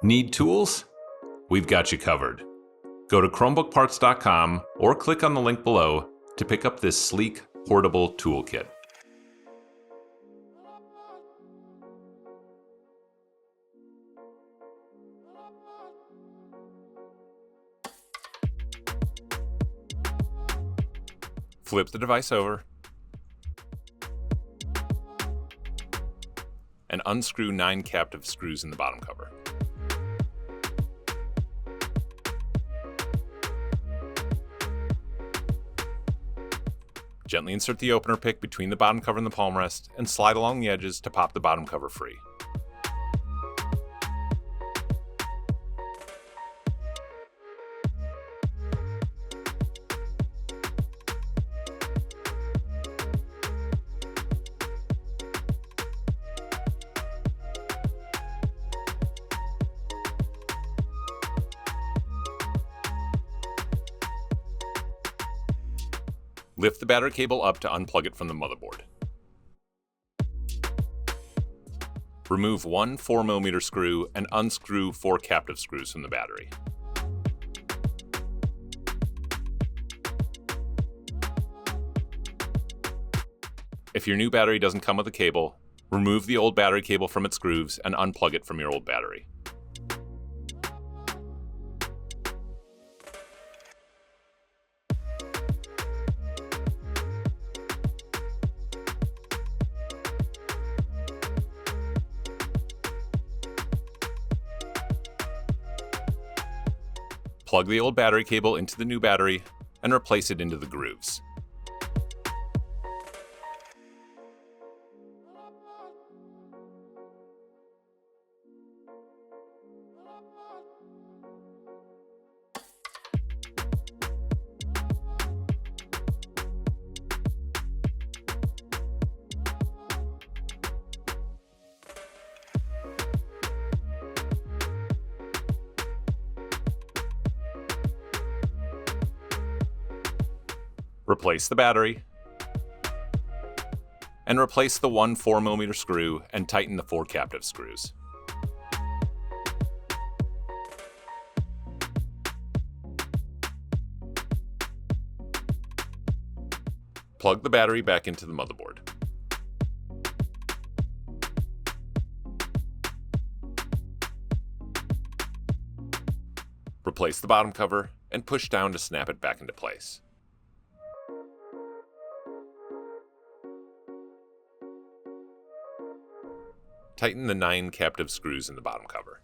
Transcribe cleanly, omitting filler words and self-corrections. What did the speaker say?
Need tools? We've got you covered. Go to ChromebookParts.com or click on the link below to pick up this sleek, portable toolkit. Flip the device over and unscrew 9 captive screws in the bottom cover. Gently insert the opener pick between the bottom cover and the palm rest and slide along the edges to pop the bottom cover free. Lift the battery cable up to unplug it from the motherboard. Remove one 4mm screw and unscrew 4 captive screws from the battery. If your new battery doesn't come with a cable, remove the old battery cable from its grooves and unplug it from your old battery. Plug the old battery cable into the new battery and replace it into the grooves. Replace the battery, and replace the one 4mm screw and tighten the 4 captive screws. Plug the battery back into the motherboard. Replace the bottom cover and push down to snap it back into place. Tighten the 9 captive screws in the bottom cover.